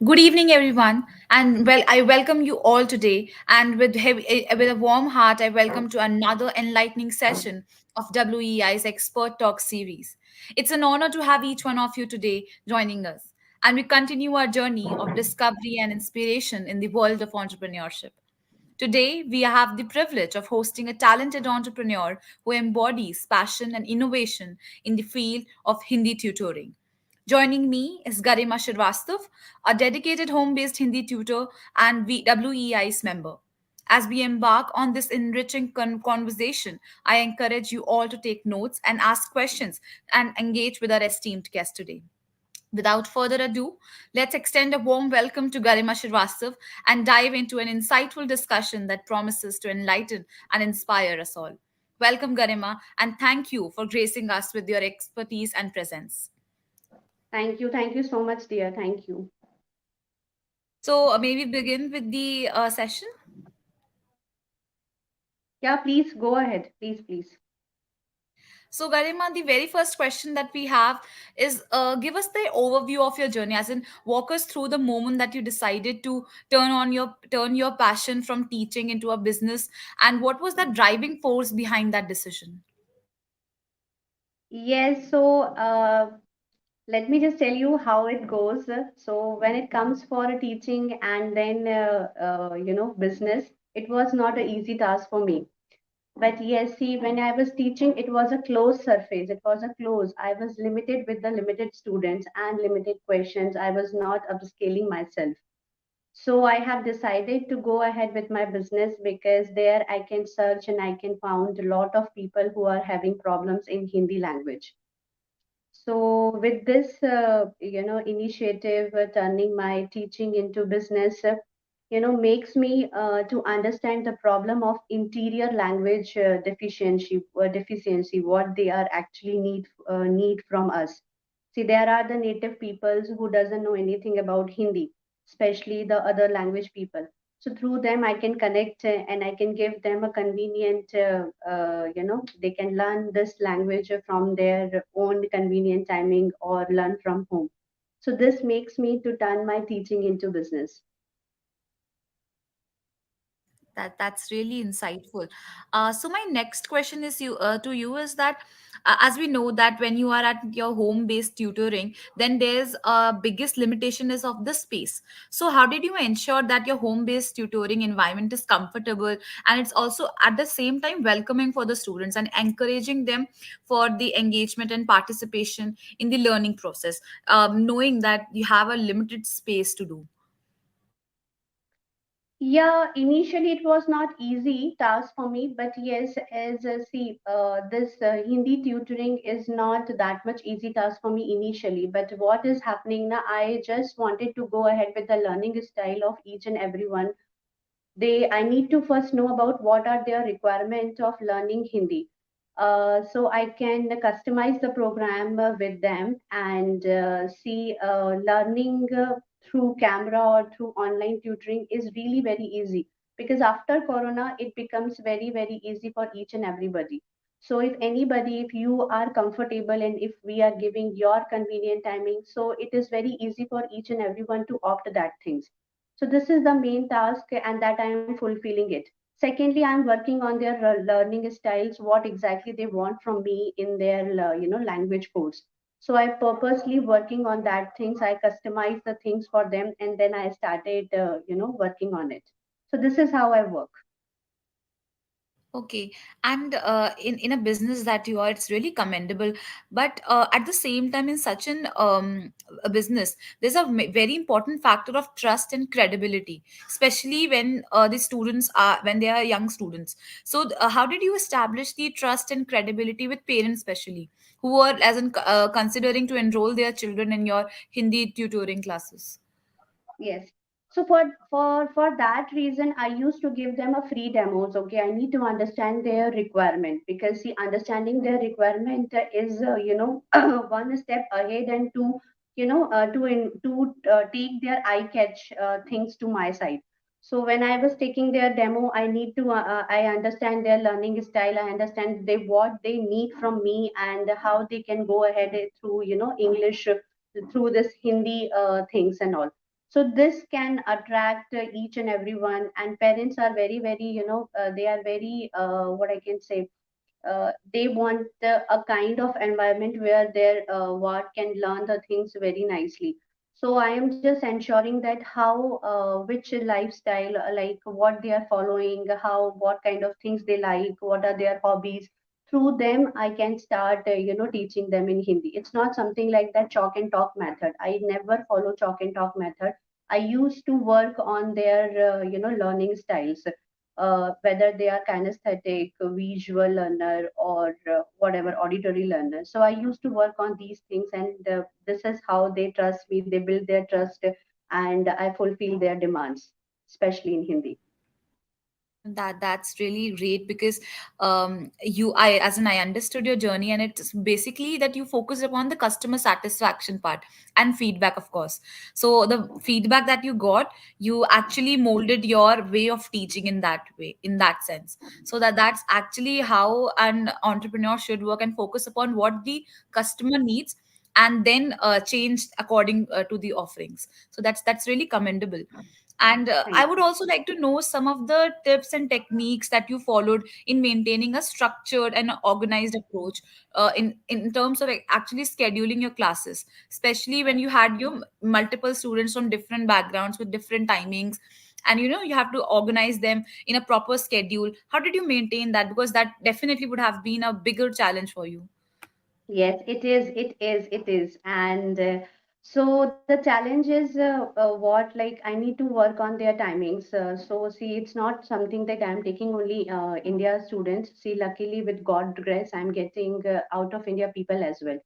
Good evening, everyone, and I welcome you all today. And with a warm heart, I welcome to another enlightening session of WEI's Expert Talk series. It's an honor to have each one of you today joining us, and we continue our journey of discovery and inspiration in the world of entrepreneurship. Today, we have the privilege of hosting a talented entrepreneur who embodies passion and innovation in the field of Hindi tutoring. Joining me is Garima Shrivastava, a dedicated home based Hindi tutor and WEI's member. As we embark on this enriching conversation, I encourage you all to take notes and ask questions and engage with our esteemed guest today. Without further ado, let's extend a warm welcome to Garima Shrivastava and dive into an insightful discussion that promises to enlighten and inspire us all. Welcome, Garima, and thank you for gracing us with your expertise and presence. Thank you so much, dear. Thank you. So, maybe begin with the session. Yeah, please go ahead. Please. So, Garima, the very first question that we have is give us the overview of your journey, as in walk us through the moment that you decided to turn your passion from teaching into a business, and what was that driving force behind that decision? Yes, so let me just tell you how it goes. So when it comes for a teaching and then business, it was not an easy task for me. But yes, see, when I was teaching, it was a closed surface. It was a close. I was limited with the limited students and limited questions. I was not upscaling myself. So I have decided to go ahead with my business because there I can search and I can find a lot of people who are having problems in Hindi language. So with this, initiative, turning my teaching into business, makes me to understand the problem of interior language deficiency, what they are actually need from us. See, there are the native peoples who doesn't know anything about Hindi, especially the other language people. So through them, I can connect and I can give them a convenient, they can learn this language from their own convenient timing or learn from home. So this makes me to turn my teaching into business. That's really insightful. So my next question is you to you is that as we know that when you are at your home based tutoring, then there's biggest limitation is of the space. So how did you ensure that your home based tutoring environment is comfortable and it's also at the same time welcoming for the students and encouraging them for the engagement and participation in the learning process, knowing that you have a limited space to do? Yeah, initially it was not easy task for me, but yes, as see, this Hindi tutoring is not that much easy task for me initially. But what is happening now? I just wanted to go ahead with the learning style of each and everyone. I need to first know about what are their requirements of learning Hindi. So I can customize the program with them and see learning through camera or through online tutoring is really very easy, because after corona it becomes very easy for each and everybody. So if anybody, if you are comfortable and if we are giving your convenient timing, so it is very easy for each and everyone to opt that things. So this is the main task and that I am fulfilling it. Secondly, I'm working on their learning styles, what exactly they want from me in their language course. So I purposely working on that things. I customize the things for them and then I started working on it. So this is how I work. Okay, and in a business that you are, it's really commendable. But at the same time, in such an a business, there's a very important factor of trust and credibility, especially when the students are when they are young students. So, how did you establish the trust and credibility with parents, especially who are as in considering to enroll their children in your Hindi tutoring classes? Yes. So for that reason, I used to give them a free demos. Okay, I need to understand their requirement, because see, understanding their requirement is one step ahead, and to take their eye catch things to my side. So when I was taking their demo, I need to I understand their learning style. I understand what they need from me and how they can go ahead through English through this Hindi things and all. So this can attract each and everyone, and parents are very, very, they are very, what I can say, they want a kind of environment where their ward can learn the things very nicely. So I am just ensuring that how, which lifestyle, like what they are following, how, what kind of things they like, what are their hobbies. Through them, I can start, teaching them in Hindi. It's not something like that chalk and talk method. I never follow chalk and talk method. I used to work on their, learning styles, whether they are kinesthetic, visual learner, or whatever auditory learner. So I used to work on these things, and this is how they trust me. They build their trust, and I fulfill their demands, especially in Hindi. That's really great because you I as in I understood your journey, and it's basically that you focused upon the customer satisfaction part and feedback, of course. So the feedback that you got, you actually molded your way of teaching in that way, in that sense. So that's actually how an entrepreneur should work and focus upon what the customer needs, and then change according to the offerings. So that's really commendable. And I Thank would you. also like to know some of the tips and techniques that you followed in maintaining a structured and organized approach in terms of like, actually scheduling your classes, especially when you had your multiple students from different backgrounds with different timings, and you have to organize them in a proper schedule. How did you maintain that? Because that definitely would have been a bigger challenge for you. Yes, it is. It is. It is. And so the challenge is, what, like I need to work on their timings. So see, it's not something that I'm taking only India students. See, luckily with God grace, I'm getting out of India people as well.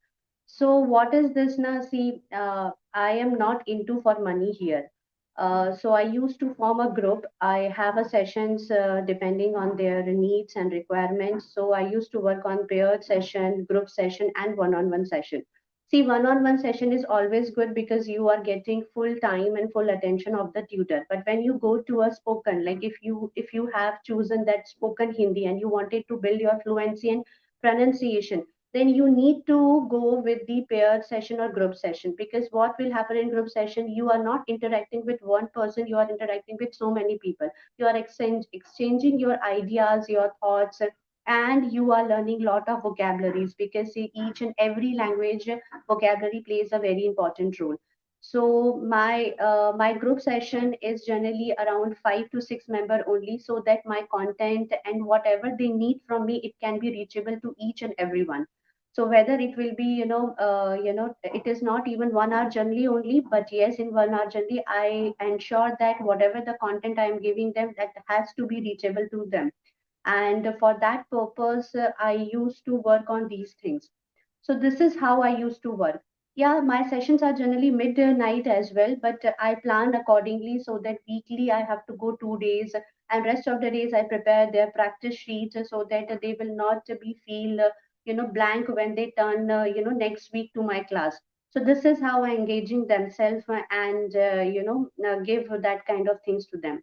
So what is this now? See, I am not into for money here. So I used to form a group. I have a sessions depending on their needs and requirements. So I used to work on paired session, group session, and one-on-one session. See, one-on-one session is always good because you are getting full time and full attention of the tutor. But when you go to a spoken, like if you have chosen that spoken Hindi and you wanted to build your fluency and pronunciation, then you need to go with the paired session or group session, because what will happen in group session, you are not interacting with one person, you are interacting with so many people. You are exchanging your ideas, your thoughts, and you are learning lot of vocabularies, because see, each and every language vocabulary plays a very important role. So my group session is generally around 5 to 6 member only, so that my content and whatever they need from me, it can be reachable to each and everyone. So whether it will be, it is not even 1 hour journey only, but yes, in 1 hour journey I ensure that whatever the content I am giving them, that has to be reachable to them. And for that purpose, I used to work on these things. So this is how I used to work. Yeah, my sessions are generally midnight as well, but I planned accordingly, so that weekly I have to go 2 days, and rest of the days I prepare their practice sheets, so that they will not be feel, blank when they turn, next week to my class. So this is how I engaging themselves, and give that kind of things to them.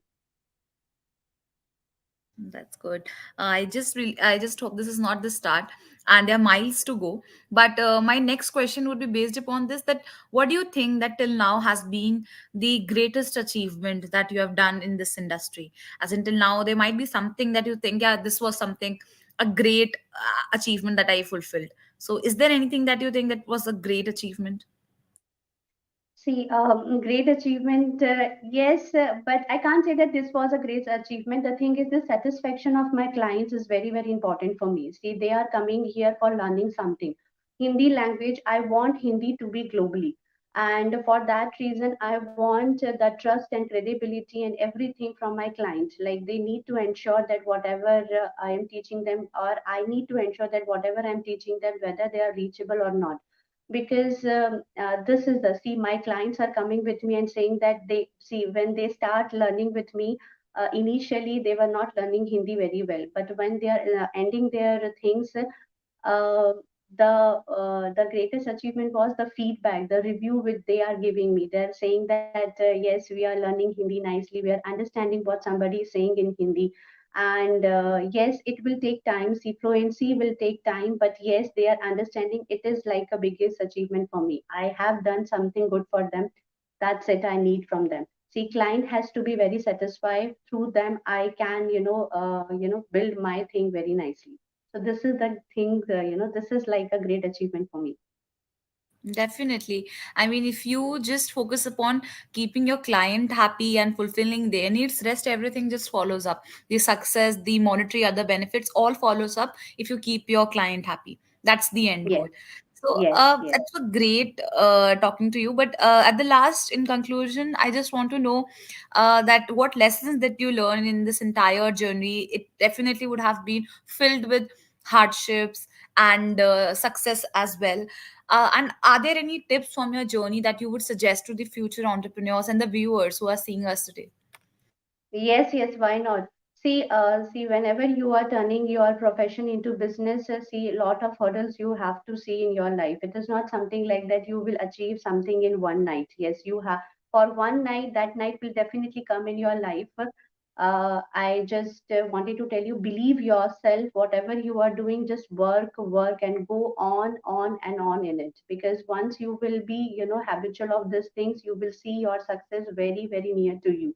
That's good. I just hope this is not the start, and there are miles to go. But my next question would be based upon this: that what do you think that till now has been the greatest achievement that you have done in this industry? As until now, there might be something that you think, yeah, this was something a great achievement that I fulfilled. So, is there anything that you think that was a great achievement? See, great achievement, yes, but I can't say that this was a great achievement. The thing is, the satisfaction of my clients is very, very important for me. See, they are coming here for learning something. Hindi language, I want Hindi to be globally. And for that reason, I want the trust and credibility and everything from my clients. Like, they need to ensure that whatever I am teaching them, or I need to ensure that whatever I'm teaching them, whether they are reachable or not. Because this is the, see, my clients are coming with me and saying that they see, when they start learning with me, initially they were not learning Hindi very well, but when they are ending their things, uh, the greatest achievement was the feedback, the review which they are giving me. They're saying that yes, we are learning Hindi nicely, we are understanding what somebody is saying in Hindi. And yes, it will take time. See, fluency will take time, but yes, they are understanding. It is like a biggest achievement for me. I have done something good for them. That's it I need from them. See, client has to be very satisfied. Through them I can, build my thing very nicely. So this is the thing, this is like a great achievement for me. Definitely. I mean, if you just focus upon keeping your client happy and fulfilling their needs, rest everything just follows up. The success, the monetary other benefits all follows up if you keep your client happy. That's the end goal. Yes, So, yes, yes. it's a great talking to you. But at the last, in conclusion, I just want to know that what lessons that you learn in this entire journey. It definitely would have been filled with hardships and success as well. And are there any tips from your journey that you would suggest to the future entrepreneurs and the viewers who are seeing us today? Yes, yes, why not? See, whenever you are turning your profession into business, see, a lot of hurdles you have to see in your life. It is not something like that you will achieve something in one night. Yes, you have for one night, that night will definitely come in your life. I just wanted to tell you, believe yourself, whatever you are doing, just work, and go on and on in it. Because once you will be, habitual of these things, you will see your success very, very near to you.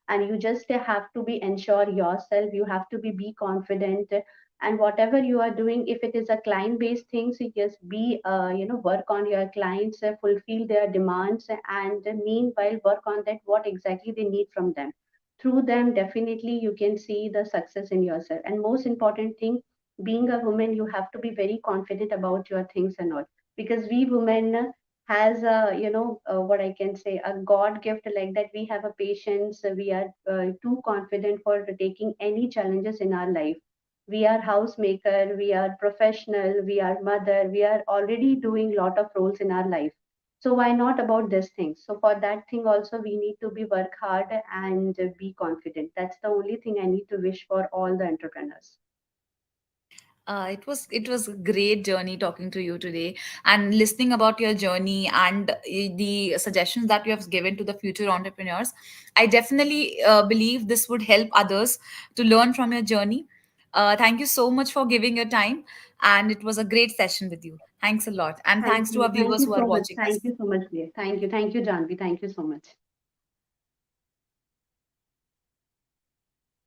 And you just have to be ensure yourself, you have to be confident. And whatever you are doing, if it is a client based thing, so just be work on your clients, fulfill their demands, and meanwhile work on that what exactly they need from them. Through them definitely you can see the success in yourself. And most important thing, being a woman, you have to be very confident about your things and all. Because we women has a, what I can say, a god gift like that. We have a patience, we are too confident for taking any challenges in our life. We are housemaker, we are professional, we are mother, we are already doing lot of roles in our life. So why not about this thing? So for that thing also we need to be work hard and be confident. That's the only thing I need to wish for all the entrepreneurs. It was a great journey talking to you today and listening about your journey and the suggestions that you have given to the future entrepreneurs. I definitely believe this would help others to learn from your journey. Thank you so much for giving your time, and it was a great session with you. Thanks a lot, and thanks to our Thank viewers you who so are much. watching Thank us. you so much, dear. Thank you, Janvi. Thank you so much.